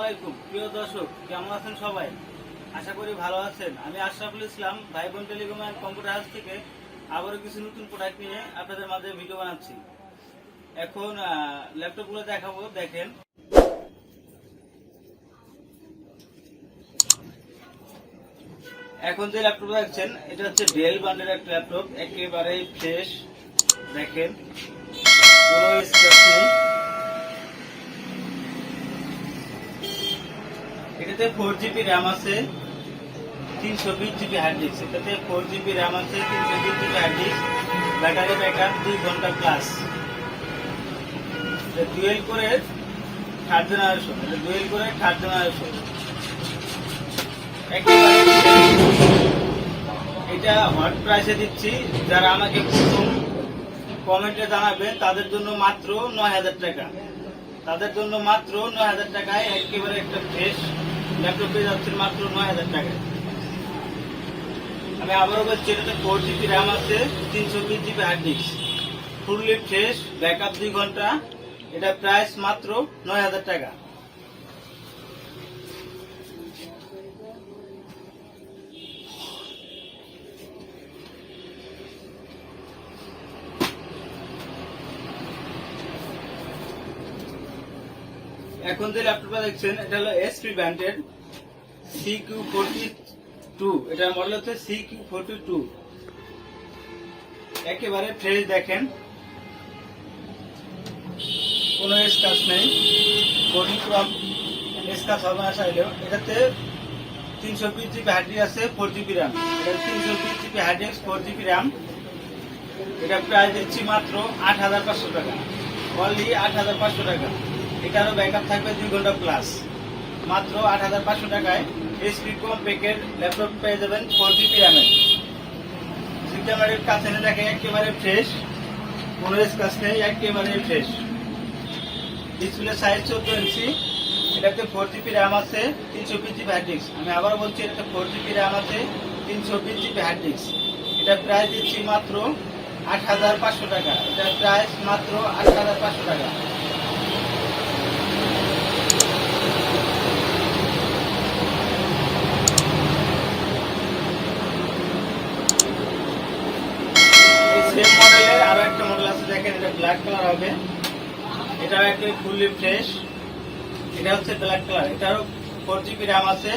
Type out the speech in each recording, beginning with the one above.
আলাইকুম প্রিয় দর্শক, কেমন আছেন সবাই? আশা করি ভালো আছেন। আমি আশরাফুল ইসলাম, ভাই বোন টেলিকম অ্যান্ড কম্পিউটার হাউস থেকে আবারও কিছু নতুন প্রোডাক্ট নিয়ে আপনাদের মাঝে ভিডিও বানাচ্ছি। এখন ল্যাপটপগুলো দেখাবো, দেখেন। এখন যে ল্যাপটপ দেখছেন এটা হচ্ছে ডেল ব্র্যান্ডের একটা ল্যাপটপ, একেবারে ফ্রেশ। দেখেন, কোনো স্ক্র্যাচ নেই। এটাতে 4GB র্যাম আছে, 320GB হার্ড ডিস্ক। এটাতে 4GB র্যাম আছে, 320GB hard disk. Battery backup 2 ঘন্টা প্লাস। ডুয়েল করে থার্ড জেনারেশন, এটা হট প্রাইসে দিচ্ছি। যারা আমাকে প্রথম কমেন্টে জানাবেন তাদের জন্য মাত্র 9,000 টাকা। টাকায় একেবারে একটা ফ্রেশ ল্যাপটপ পেয়ে যাচ্ছেন মাত্র 9,000 টাকায়। আমি আবারও বলছি, এটাতে 4GB র্যাম আছে, 320GB hard disk, fully fresh, backup 2 ঘন্টা। এটা প্রাইস মাত্র 9,000 টাকা। এখন যে ল্যাপটপটা দেখছেন এটা হলো এসপি ব্র্যান্ডের CQ42। এটার মডেল হচ্ছে CQ42। একেবারে ফ্রেশ, দেখেন, কোনো স্ক্র্যাচ নেই। স্ক্র্যাচ হবে না চাইলেও। এটাতে 320GB হার্ড ডিস্ক আছে, 4GB র্যাম। এটা 320GB hard disk, 4GB RAM. এটা প্রাইস দিচ্ছি মাত্র 8,500 টাকা, অনলি 8,500 টাকা। এটারও ব্যাকআপ থাকবে 2 ঘন্টা প্লাস। মাত্র 8,500 টাকায় এসপি কম্প্যাক্টের ল্যাপটপ পেয়ে যাবেন 4GB র্যামের। সিস্টেমের কাছে এনে দেখে একেবারে ফ্রেশ, কোনো স্ক্র্যাচ নেই, একেবারে ফ্রেশ। ডিসপ্লে সাইজ 14 ইঞ্চি। এটাতে 4GB র্যাম আছে, 320GB হার্ড ডিস্ক। আমি আবার বলছি, এটাতে 4GB র্যাম আছে, 320GB হার্ড ডিস্ক। এটা প্রাইস দিচ্ছি মাত্র 8,500 টাকা। এটার প্রাইস মাত্র 8,500 টাকা। সেম মডেলের আরো একটা মডেল আছে, দেখেন, এটা ব্ল্যাক কালার হবে। এটাও একটা ফুললি ফ্রেশ। এটা হচ্ছে ব্ল্যাক কালার। এটারও 4GB র্যাম আছে,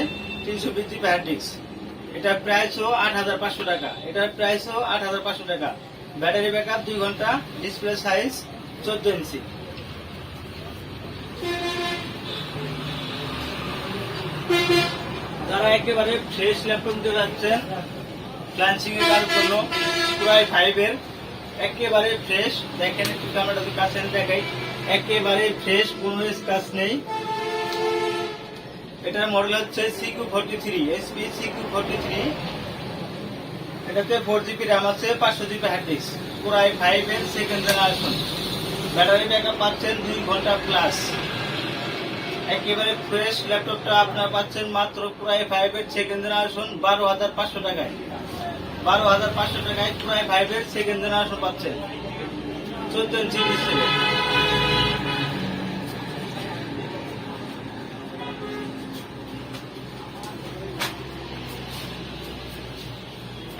320GB হার্ড ডিস্ক। এটার প্রাইসও 8,500 টাকা। ব্যাটারি ব্যাকআপ 2 ঘন্টা, ডিসপ্লে সাইজ 14 ইঞ্চি। যারা একেবারে ফ্রেশ ল্যাপটপ দিতে যাচ্ছেন ফ্লান্সিং এর কাজ জন্য, পুরাই 5 এর, একেবারে ফ্রেশ। দেখেন, একটু ক্যামেরাটা কাছে দেখাই, একেবারে ফ্রেশ, কোনো স্ক্র্যাচ নেই। এটার মডেল হচ্ছে CQ43, এসপি CQ43। এটাতে 4GB র্যাম আছে, 500GB হার্ড ডিস্ক, পুরাই 5 এর সেকেন্ড জেনারেশন। ব্যাটারি ব্যাকআপ পাচ্ছেন 2 ঘন্টা প্লাস। একেবারে ফ্রেশ ল্যাপটপটা আপনারা পাচ্ছেন মাত্র পুরাই 5 এর সেকেন্ড জেনারেশন 12,500 টাকায়। 12,500 টাকায় পুরাই 5 এর সেকেন্ড জেনারেশন পাচ্ছেন, 14 ইঞ্চি ডিসপ্লে।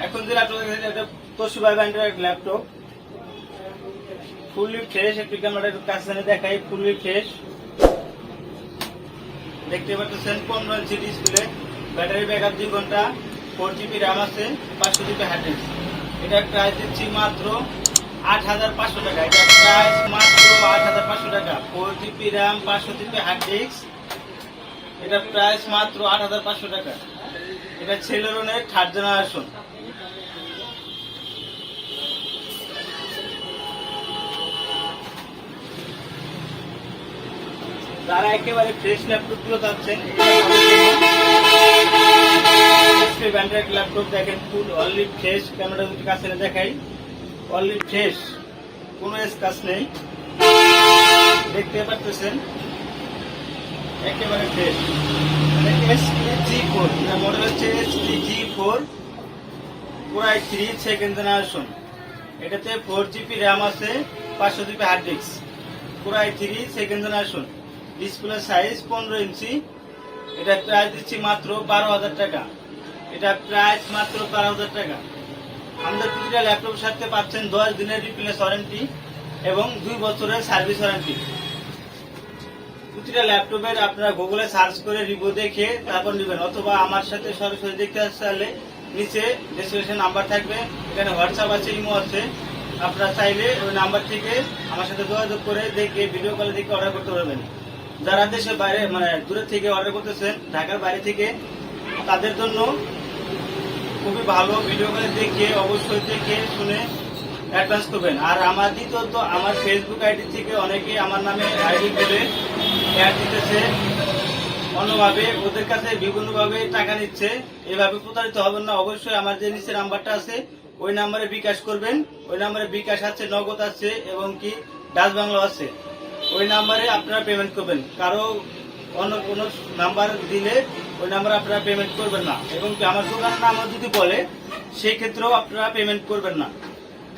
এখন যে ল্যাপটপ দেখেন এটা তোশিবা ব্র্যান্ডের এক ল্যাপটপ, ফুললি ফ্রেশ। একটু ক্যামেরাটা কাছে দেখাই, ফুললি ফ্রেশ। দেখতে পাচ্ছেন 15 ইঞ্চি ডিসপ্লে, ব্যাটারি ব্যাকআপ 2 ঘন্টা, 4GB র্যাম আছে, 500GB হার্ড ডিস্ক। এটার প্রাইস দিচ্ছি মাত্র 8,500 টাকা। এটার প্রাইস মাত্র 8,500 টাকা। 4GB RAM, 500GB hard disk. এটার প্রাইস মাত্র 8,500 টাকা। এটা সেলেরনের থার্ড জেনারেশন। যারা একেবারে ফ্রেশ ল্যাপটপ গুলো চাচ্ছেন, ব্র্যান্ডের ল্যাপটপ দেখেন, ফুল অনলি ফ্রেশ। ক্যামেরা দুটি কাছে দেখাই, অনলি ফ্রেশ, কোনো স্ক্র্যাচ নেই। দেখতে পাচ্ছেন একেবারে ফ্রেশ। SPG4, মডেল হচ্ছে SPG4, পুরাই 3 সেকেন্ড জেনারেশন। এটাতে 4GB র্যাম আছে, 500GB হার্ড ডিস্ক, পুরাই 3 সেকেন্ড জেনারেশন। ডিসপ্লে সাইজ 15 ইঞ্চি, এটা প্রাইস দিচ্ছি মাত্র 12,000 টাকা। এটা প্রাইস মাত্র 12,000 টাকা। আমাদের প্রতিটা ল্যাপটপের সাথে পাচ্ছেন 10 দিনের রিপ্লেস ওয়ারেন্টি এবং 2 বছরের সার্ভিস ওয়ারেন্টি। প্রতিটা ল্যাপটপের আপনারা গুগলে সার্চ করে রিভিউ দেখে তারপর নেবেন, অথবা আমার সাথে সরাসরি দেখতে আসলে নিচে ডেসক্রিপশন নাম্বার থাকবে, এখানে হোয়াটসঅ্যাপ আছে, ইমো আছে। আপনারা চাইলে ওই নাম্বার থেকে আমার সাথে যোগাযোগ করে দেখে ভিডিও কলে দেখে অর্ডার করতে পারবেন। যারা দেশের বাইরে মানে দূরের থেকে অর্ডার করতেছেন, ঢাকার বাইরে থেকে, তাদের জন্য খুবই ভালো। ভিডিও কলে দেখে অবশ্যই দেখে শুনে অ্যাডভান্স করবেন। আর আমার দ্বিতীয়ত আমার ফেসবুক আইডি থেকে অনেকে আমার নামে আইডি করে অ্যাড দিতেছে, অন্যভাবে ওদের কাছে বিভিন্নভাবে টাকা নিচ্ছে। এভাবে প্রতারিত হবেন না। অবশ্যই আমার যে নিচে নাম্বারটা আছে ওই নাম্বারে বিকাশ করবেন। ওই নাম্বারে বিকাশ আছে, নগদ আছে এবং কি ডাচ বাংলা আছে। ওই নাম্বারে আপনারা পেমেন্ট করবেন। কারো অন্য কোনো নাম্বার দিলে ওই নাম্বারে আপনারা পেমেন্ট করবেন না। এবং কি আমার দোকানের নাম যদি বলে সেই ক্ষেত্রেও আপনারা পেমেন্ট করবেন না।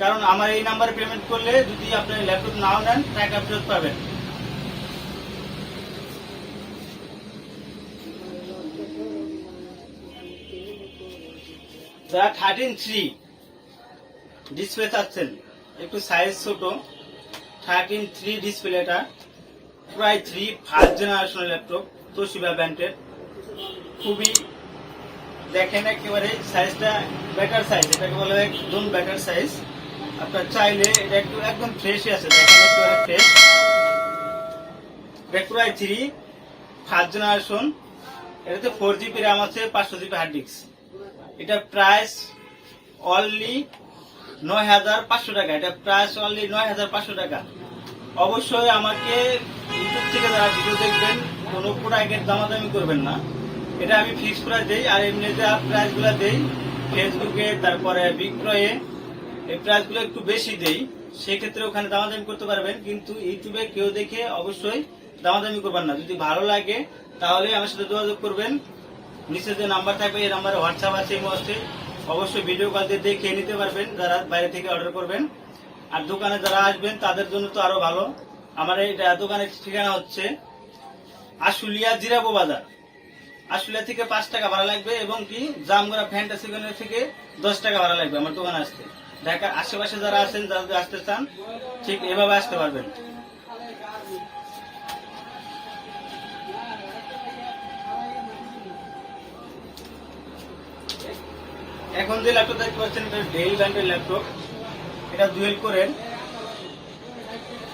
কারণ আমার এই নাম্বারে পেমেন্ট করলে যদি আপনি ল্যাপটপ নাও নেন, টাকা ফেরত পাবেন। যারা 13.3 ডিসপ্লে চাচ্ছেন, একটু সাইজ ছোট, 13.3 ডিসপ্লে, এটা প্রায় 3 ফার্স্ট জেনারেশনের ল্যাপটপ, তোশিবা ব্র্যান্ডের। খুবই দেখেন একেবারে সাইজটা বেটার সাইজ, এটাকে বলা হয় একদম বেটার সাইজ। আপনার চাইলে এটা একটু একদম ফ্রেশই আছে, দেখেন একেবারে ফ্রেশ। এটা প্রায় 3 ফার্স্ট জেনারেশন। এটাতে 4GB র্যাম আছে, 500GB হার্ড ডিস্ক। এটা প্রাইস অনলি 9,500 টাকা। এটা প্রাইস অনলি 9,500 টাকা। অবশ্যই আমাকে ইউটিউব থেকে যারা ভিডিও দেখবেন কোনো প্রোডাক্টের দামাদামি করবেন না। এটা আমি ফিক্স প্রাইস দেই। আর এমনি যে প্রাইসগুলো দেই ফেসবুকে, তারপরে বিক্রয়ে, এই প্রাইসগুলো একটু বেশি দেই। সেক্ষেত্রে ওখানে দামাদামি করতে পারবেন, কিন্তু ইউটিউবে কেউ দেখে অবশ্যই দামাদামি করবেন না। যদি ভালো লাগে তাহলে আমার সাথে যোগাযোগ করবেন। নিচে যে নাম্বার থাকবে এই নাম্বারে হোয়াটসঅ্যাপ আছে, ইমো আছে। অবশ্যই ভিডিও কল দিয়ে দেখে নিতে পারবেন যারা বাইরে থেকে অর্ডার করবেন। আর দোকানে যারা আসবেন তাদের জন্য তো আরো ভালো। আমার এই দোকানের ঠিকানা হচ্ছে আশুলিয়া জিরাবো বাজার। আশুলিয়া থেকে 5 টাকা ভাড়া লাগবে এবং কি জামগড়া ফ্যান্টাসি কর্নার থেকে 10 টাকা ভাড়া লাগবে আমার দোকানে আসতে। ঢাকার আশেপাশে যারা আছেন, যারা আসতে চান, ঠিক এভাবে আসতে পারবেন। এখন যে ল্যাপটপ দেখতে পাচ্ছেন এটা ডেল ব্র্যান্ডের ল্যাপটপ। এটা ডুয়েল কোরের।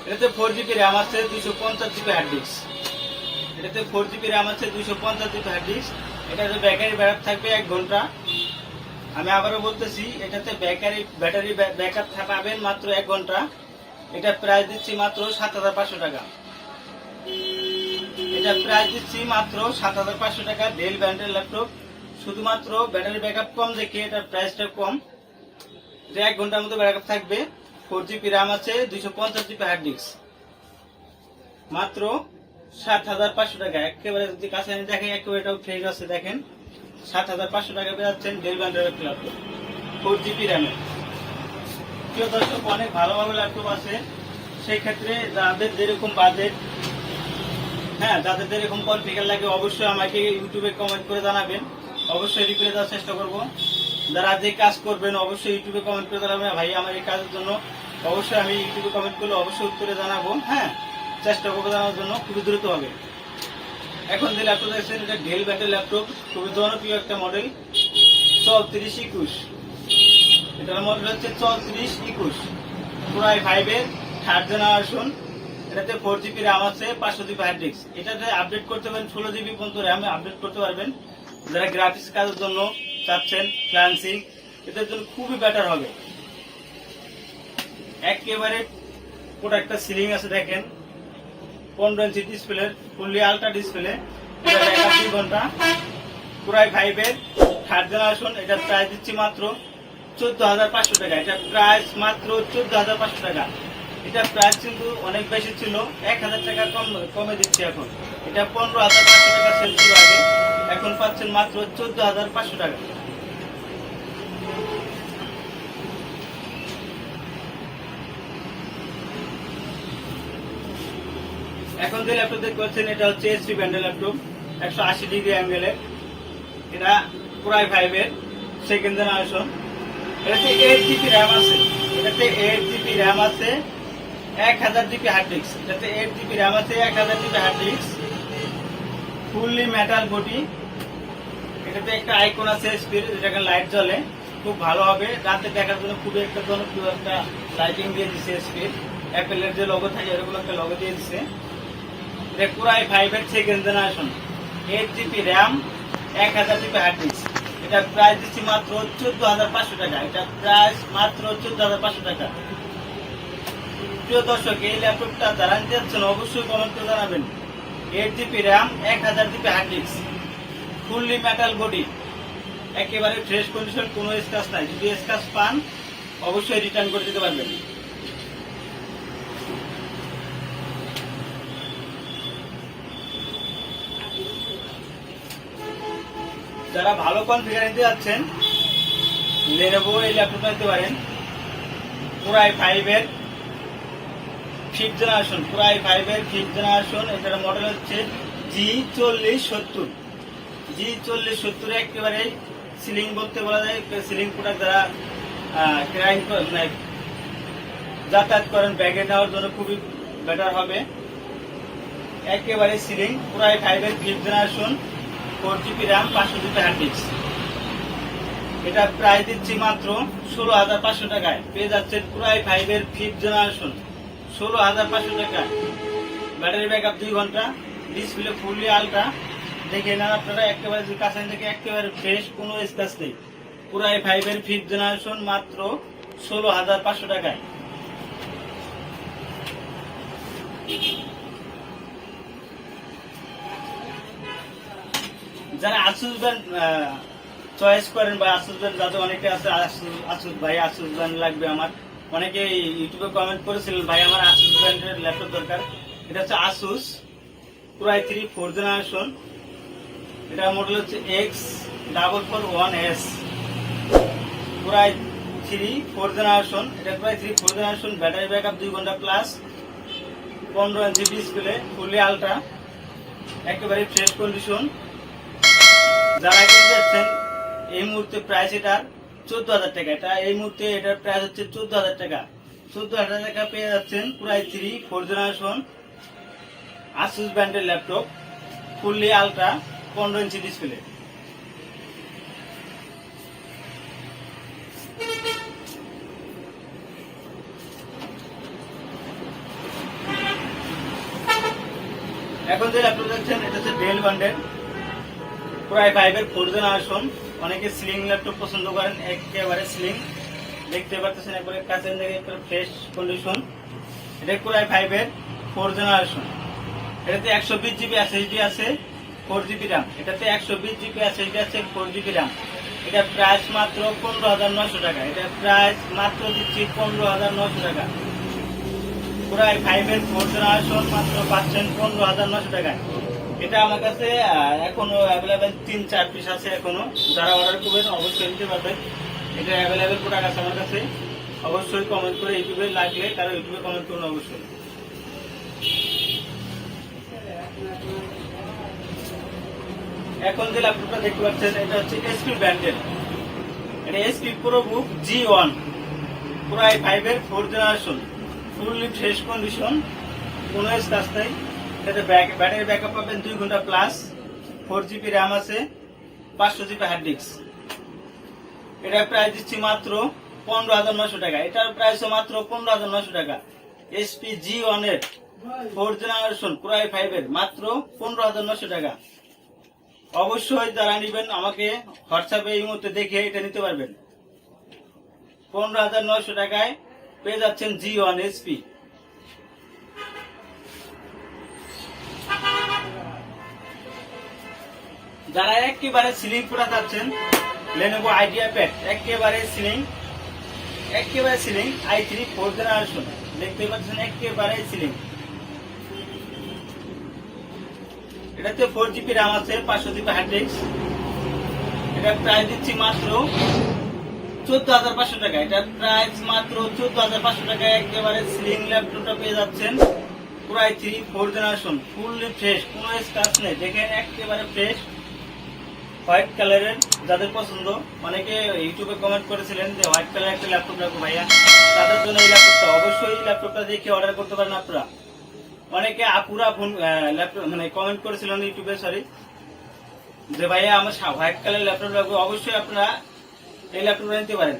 এটাতে 4GB র্যাম আছে, 250GB হার্ড ডিস্ক। এটাতে 4GB র্যাম আছে, 250GB হার্ড ডিস্ক। এটাতে ব্যাটারি ব্যাকআপ থাকবে 1 ঘন্টা। আমি আবারও বলতেছি, এটাতে ব্যাটারি ব্যাকআপ পাবেন মাত্র 1 ঘন্টা। এটা প্রাইস দিচ্ছি মাত্র 7,500 টাকা। এটা প্রাইস দিচ্ছি মাত্র 7,500 টাকা। ডেল ব্র্যান্ডের ল্যাপটপ, শুধুমাত্র ব্যাটারি ব্যাকআপ কম দেখে এটার প্রাইসটা কম। 1 ঘন্টার মতো ব্যাকআপ থাকবে। 4GB র্যাম আছে, 250GB হার্ড ডিস্ক। মাত্র 7,500 টাকা। একেবারে যদি কাছে আমি দেখেন একেবারে এটাও ফ্রেশ আছে, দেখেন 7,500 টাকা পেয়ে যাচ্ছেন ডেল ব্র্যান্ডের ল্যাপটপ 4GB র্যামে। প্রিয় দর্শক, অনেক ভালো ভালো ল্যাপটপ আছে। সেই ক্ষেত্রে যাদের যেরকম বাজেট, যাদের যেরকম কনফিগার লাগে অবশ্যই আমাকে ইউটিউবে কমেন্ট করে জানাবেন। অবশ্যই রিপ্লাই দেওয়ার চেষ্টা করব। যারা যে কাজ করবেন অবশ্যই ইউটিউবে কমেন্ট করে জানাবেন, ভাই আমার এই কাজের জন্য। অবশ্যই আমি ইউটিউবে কমেন্ট করলে অবশ্যই উত্তরে জানাবো। চেষ্টা করবো জানার জন্য, খুবই দ্রুত হবে। এখন যে ল্যাপটপ দেখছেন এটা ডেল ব্র্যান্ডের ল্যাপটপ, খুবই জনপ্রিয় একটা মডেল, 3421। এটার মডেল হচ্ছে 3421, পুরাই 5-এর 3rd জেনারেশন। এটাতে 4GB র্যাম আছে, 500GB হার্ড ডিস্ক। এটাতে আপডেট করতে পারেন 16GB পর্যন্ত র্যাম আপডেট করতে পারবেন। যারা গ্রাফিক্স কাজের জন্য চাচ্ছেন, ফ্রিল্যান্সিং, এদের জন্য খুবই বেটার হবে। একেবারে প্রোডাক্টটা সিলিং আছে, দেখেন 15 inch display, fully ultra display. এটা ব্যাকআপ 2 ঘন্টা, পুরাই 5-এর 3rd জেনারেশন। এটা প্রাইস দিচ্ছি মাত্র 14,500 টাকা। এটা প্রাইস মাত্র 14,500 টাকা। এটা প্রাইস কিন্তু অনেক বেশি ছিল, 1,000 টাকা কমে দিচ্ছি এখন। এটা 15,500 টাকা সেল ছিল আগে, এখন পাচ্ছেন মাত্র 14,500 টাকা। এখন যে ল্যাপটপ দেখতে পাচ্ছেন এটা হচ্ছে HP ব্র্যান্ডের ল্যাপটপ। 180° অ্যাঙ্গেলের। এটা কোরাই 5 এর সেকেন্ড জেনারেশন। এটাতে 8GB র্যাম আছে। এটাতে 8GB র্যাম আছে, 1000GB হার্ড ডিস্ক। এটাতে 8GB র্যাম আছে, 1000GB hard disk, fully metal body. এটাতে একটা আইকন আছে স্পিড, যেটাকে লাইট জ্বলে, খুব ভালো হবে রাতে দেখার জন্য। খুবই একটা জনপ্রিয় একটা লাইটিং দিয়ে দিচ্ছে স্পিড। অ্যাপেলের যে লোগো থাকে এরকম একটা লোগো দিয়ে দিচ্ছে। এটা কোরাই 5 এর second generation, 8GB RAM, 1000GB hard disk. এটা প্রাইস দিচ্ছি মাত্র 14,500 টাকা। এটা প্রাইস মাত্র 14,500 টাকা। প্রিয় দর্শক, এই ল্যাপটপটা যারা নিতে যাচ্ছেন অবশ্যই কমেন্ট করে জানাবেন। 8GB RAM, 1000GB hard disk, fully metal body, একেবারে ফ্রেশ কন্ডিশন, কোনো স্ক্র্যাচ নাই। যদি স্ক্র্যাচ পান অবশ্যই রিটার্ন করে দিতে পারবেন। যারা ভালো কনফিগার নিতে যাচ্ছেন Lenovo এই ল্যাপটপটা নিতে পারেন। কোরাই 5 এর 5th জেনারেশন, কোরাই 5 এর 5th জেনারেশন। এটার মডেল হচ্ছে G4070। G4070 একেবারে সিলিং বলতে বলা যায়। সিলিং প্রোডাক্ট যারা ক্রাইম যাতায়াত করেন ব্যাগে নেওয়ার জন্য খুবই বেটার হবে। একেবারে সিলিং, কোরাই 5 এর 5th জেনারেশন, 4GB RAM, 500GB hard disk. এটা প্রাইস দিচ্ছি মাত্র 16,500 টাকায়। পেয়ে যাচ্ছেন কোরাই 5 এর 5th জেনারেশন 16,500 টাকায়। ব্যাটারি ব্যাকআপ 2 ঘন্টা, ডিসপ্লে ফুললি আলট্রা। দেখে নেন আপনারা, একেবারে কাছে থেকে একেবারে ফ্রেশ, কোনো স্ক্র্যাচ নেই। কোরাই 5 এর 5th জেনারেশন মাত্র 16,500 টাকায়। যারা আসুস ব্র্যান্ড চয়েস করেন বা আসুস ব্র্যান্ড, যাদের অনেকে আছে আসুস ভাই আসুস ব্র্যান্ড লাগবে আমার, অনেকে ইউটিউবে কমেন্ট করেছিলেন ভাই আমার আসুস ব্র্যান্ডের ল্যাপটপ দরকার। এটা হচ্ছে আসুস কোরাই 3 4th জেনারেশন। এটা মডেল হচ্ছে X441S। Core i 3 4th generation. এটা core i 3 4th generation. Battery backup 2 ঘন্টা plus, 15 inch display, fully ultra, একেবারে ফ্রেশ কন্ডিশন। যারা কিনতে যাচ্ছেন এই মুহূর্তে প্রাইস এটার 14,000 টাকা। এটা এই মুহূর্তে এটার প্রাইস হচ্ছে 14,000 টাকা। 14,000 টাকা পেয়ে যাচ্ছেন কোরাই 3 4th জেনারেশন আসুস ব্র্যান্ডের laptop, fully ultra, 15 inch display. এখন যে ল্যাপটপ দেখছেন এটা হচ্ছে ডেল ব্র্যান্ডের কোরাই 5 এর 4th জেনারেশন। অনেকে স্লিং ল্যাপটপ পছন্দ করেন, একেবারে স্লিং, দেখতে পাচ্ছেন একবারে কাছে থেকে একবারে ফ্রেশ কন্ডিশন। এটা কোরাই 5 এর 4th জেনারেশন। এটাতে 120GB SSD আছে, 4GB র্যাম। এটাতে 120GB SSD আছে, 4GB র্যাম। এটা প্রাইস মাত্র 15,900 টাকা। এটা প্রাইস মাত্র দিচ্ছি 15,900 টাকা। কোরাই 5 এর 4th জেনারেশন মাত্র পাচ্ছেন 15,900 টাকায়। এটা আমার কাছে এখনো অ্যাভেলেবেল 3-4 পিস আছে এখনো। যারা অর্ডার করবেন অবশ্যই নিতে পারবেন। এটা অ্যাভেলেবেল প্রোডাক্ট আছে আমার কাছে। অবশ্যই কমেন্ট করে ইউটিউবে লাগলে তারা ইউটিউবে কমেন্ট করুন অবশ্যই। এখন যে ল্যাপটপটা দেখতে পাচ্ছেন এটা হচ্ছে HP ব্র্যান্ডের। এটা HP ProBook G1 কোরাই 5 এর 4th generation, fully fresh condition, কোনো স্ক্র্যাচ নাই। এটাতে ব্যাটারি ব্যাকআপ পাবেন 2 ঘন্টা প্লাস, 4GB র্যাম আছে, 500GB হার্ড ডিস্ক। এটার প্রাইস দিচ্ছি মাত্র 15,900 টাকা। এটার প্রাইসও মাত্র 15,900 টাকা। HP G1 এর 4th জেনারেশন কোরাই 5 এর মাত্র 15,900 টাকা। অবশ্যই যারা নিবেন আমাকে হোয়াটসঅ্যাপে এই মুহূর্তে দেখে এটা নিতে পারবেন। 15,900 টাকায় পেয়ে যাচ্ছেন G1 HP। যারা একেবারে সিলিং প্রোডাক্ট চাচ্ছেন Lenovo IdeaPad, একেবারে সিলিং i3 4th জেনারেশন, দেখতে পাচ্ছেন একেবারে সিলিং। এটাতে 4GB র্যাম আছে, 500GB হার্ড ডিস্ক। এটা প্রাইস দিচ্ছি মাত্র 14,500 টাকা। এটা প্রাইস মাত্র 14,500 টাকায় একেবারে সিলিং ল্যাপটপটা পেয়ে যাচ্ছেন পুরাই 4 জেনারেশন, ফুললি ফ্রেশ, কোনো স্ক্র্যাচ নেই, দেখেন একেবারে ফ্রেশ হোয়াইট কালারের। যাদের পছন্দ, অনেকে ইউটিউবে কমেন্ট করেছিলেন যে হোয়াইট কালার একটা ল্যাপটপ রাখবো ভাইয়া, তাদের জন্য এই ল্যাপটপটা, অবশ্যই এই ল্যাপটপটা দেখে অর্ডার করতে পারেন আপনারা। অনেকে আপুরা ফোন ল্যাপটপ কমেন্ট করেছিলেন ইউটিউবে, সরি, যে ভাইয়া আমার হোয়াইট কালার ল্যাপটপ রাখবো, অবশ্যই আপনারা এই ল্যাপটপটা নিতে পারেন।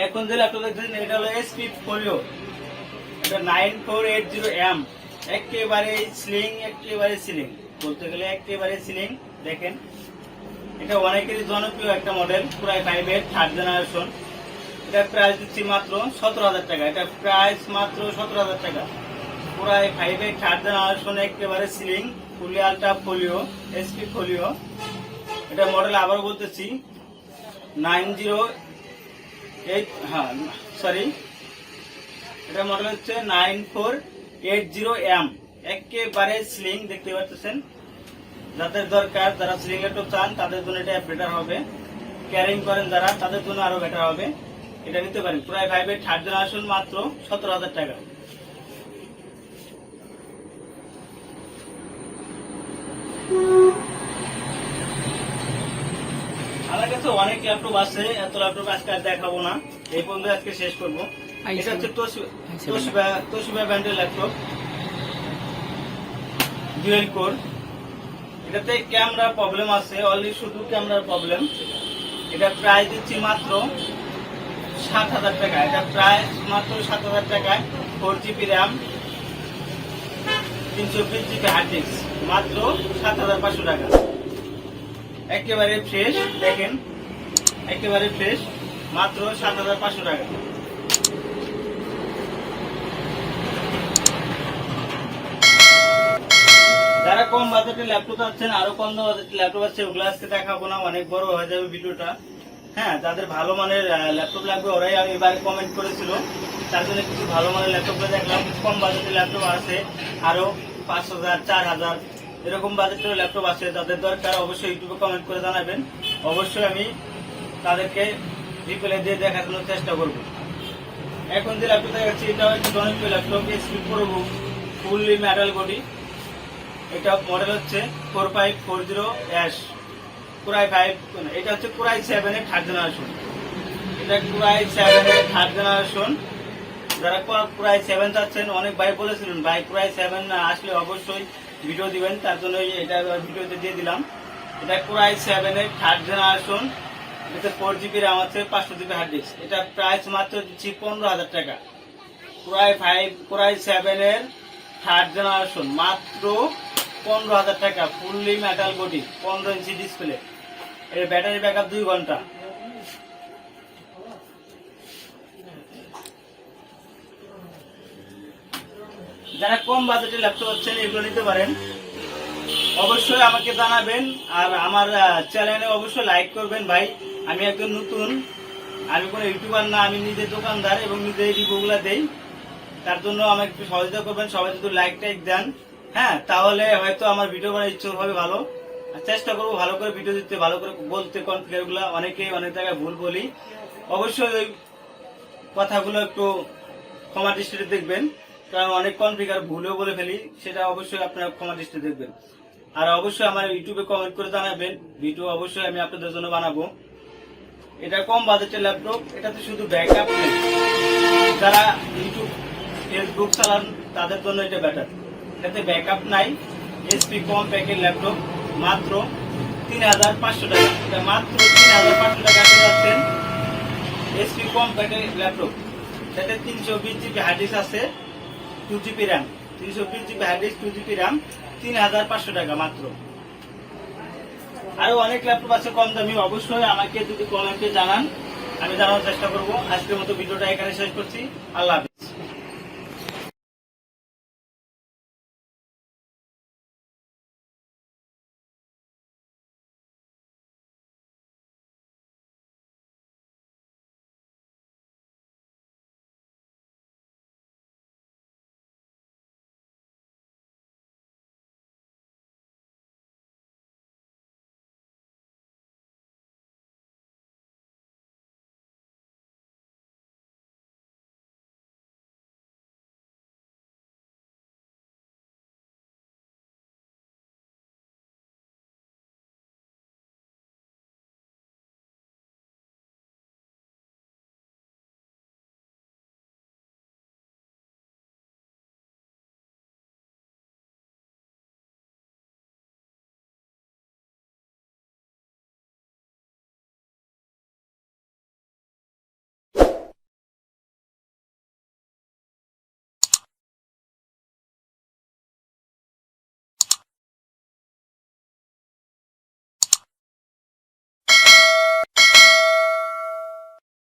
এখন যে ল্যাপটপ দেখছেন এটা হলো এসপি ফোলিও, এটা 9480M, একেবারে স্লিং, একেবারে সিলিং, বলতে গেলে একেবারে সিলিং। দেখেন এটা অনেকেরই জনপ্রিয় একটা মডেল, প্রায় 5 থার্ড জেনারেশন। এটা প্রাইস দিচ্ছি মাত্র 17,000 টাকা। এটা প্রাইস মাত্র 17,000 টাকা। প্রায় 5 থার্ড জেনারেশন, একেবারে সিলিং, ফুলি আলট্রা ফোলিও, এসপি ফোলিও। এটা মডেল আবার বলতেছি 908, হ্যাঁ সরি, এটা মডেল হচ্ছে 9480M, একেবারে স্লিং, দেখতে পাচ্ছেন। যাদের দরকার, যারা স্লিং ল্যাপটপ চান তাদের জন্য এটা বেটার হবে, ক্যারিং করেন যারা, তাদের জন্য আরো বেটার হবে, এটা নিতে পারেন। প্রায় 5 থার্ড জেনারেশন, মাত্র 17,000 টাকা। আমার কাছে অনেক ল্যাপটপ আছে, এত ল্যাপটপ আজকে আর দেখাবো না, এই পর্যন্ত আজকে শেষ করবো। এটা হচ্ছে তোশিবা ব্র্যান্ডের ল্যাপটপ, ডুয়েল কোর। এটাতে ক্যামেরা প্রবলেম আছে, অলরেডি শুধু ক্যামেরার প্রবলেম। এটা প্রাইস দিচ্ছি মাত্র 7,000 টাকা। এটা প্রাইস মাত্র 7,000 টাকায়, 4GB RAM, 320GB hard disk, মাত্র 7,500 টাকা। একেবারে ফ্রেশ, দেখেন একেবারে ফ্রেশ, মাত্র 7,500 টাকা। যারা কম বাজেটের ল্যাপটপ আছেন, আরো কম বাজেটের ল্যাপটপ আছে, ওগুলো আজকে দেখাবো না, অনেক বড় হয়ে যাবে ভিডিওটা। হ্যাঁ, যাদের ভালো মানের ল্যাপটপ লাগবে ওরাই এবারে কমেন্ট করেছিল, তার জন্য কিছু ভালো মানের ল্যাপটপ দেখলাম। কম বাজেটের ল্যাপটপ আছে আরো 5,000, 4,000 এরকম বাজেটের ল্যাপটপ আছে। যাদের দরকার অবশ্যই ইউটিউবে কমেন্ট করে জানাবেন, অবশ্যই আমি তাদেরকে রিপ্লাই দিয়ে দেখানোর চেষ্টা করব। এখন যে ল্যাপটপ দেখাচ্ছি এটাও একটি জনপ্রিয় laptop, SP ProBook, fully metal body. এটা মডেল হচ্ছে 4540H, পুরাই 5, এটা হচ্ছে পুরাই 7 এর থার্ড জেনারেশন। এটা পুরাই 7 এর থার্ড জেনারেশন। যারা পুরাই 7 চাচ্ছেন, অনেক ভাই বলেছিলেন ভাই পুরাই 7 আসলে অবশ্যই ভিডিও দিবেন, তার জন্য এটা ভিডিওতে দিয়ে দিলাম। এটা পুরাই 7 এর থার্ড জেনারেশন। এতে 4GB র্যাম আছে, 500GB হার্ড ডিস্ক। এটা প্রাইস মাত্র দিচ্ছি 15,000 টাকা। পুরাই 7 এর থার্ড জেনারেশন, মাত্র 15,000 টাকা। Fully metal body, 15 inch display, এর ব্যাটারি ব্যাকআপ 2 ঘন্টা। যারা কম বাজেটের ল্যাপটপ হচ্ছেন এগুলো নিতে পারেন, অবশ্যই আমাকে জানাবেন। আর আমার চ্যানেলে অবশ্যই লাইক করবেন ভাই। আমি একজন নতুন, আমি কোনো ইউটিউবার না, আমি নিজের দোকানদার এবং নিজে রিভিউগুলো দেই, তার জন্য আমাকে একটু সহযোগিতা করবেন। সবাই যদি লাইক টাইক দেন, হ্যাঁ, তাহলে হয়তো আমার ভিডিও করার ইচ্ছে হবে ভালো। চেষ্টা করবো ভালো করে ভিডিও দিতে, ভালো করে বলতে। কনফিগার গুলা অনেকেই অনেক জায়গায় ভুল বলি, অবশ্যই ওই কথাগুলো একটু ক্ষমা দৃষ্টিতে দেখবেন, কারণ অনেক কনফিগার ভুলেও বলে ফেলি, সেটা অবশ্যই আপনারা ক্ষমা দৃষ্টিতে দেখবেন। আর অবশ্যই আমার ইউটিউবে কমেন্ট করে জানাবেন, ভিডিও অবশ্যই আমি আপনাদের জন্য বানাবো। এটা কম বাজেটের ল্যাপটপ, এটাতে শুধু ব্যাকআপ নেই। যারা ইউটিউব ফেসবুক চালান তাদের জন্য এটা বেটার, এটাতে ব্যাকআপ নাই। এসপি কম প্যাকের ল্যাপটপ, মাত্র 3,500 টাকা। এটা মাত্র 3,500 টাকা পাচ্ছেন এসপি কম প্যাকের ল্যাপটপ। এটাতে 320GB হার্ড ডিস্ক আছে, 2GB RAM, 320GB hard disk, 2GB RAM, 3,500 টাকা মাত্র। আরো অনেক ল্যাপটপ আছে কম দামি, অবশ্যই আমাকে যদি কমেন্টে জানান, আমি জানানোর চেষ্টা করবো। আজকের মতো ভিডিওটা এখানে শেষ করছি। আল্লাহ হাফেজ।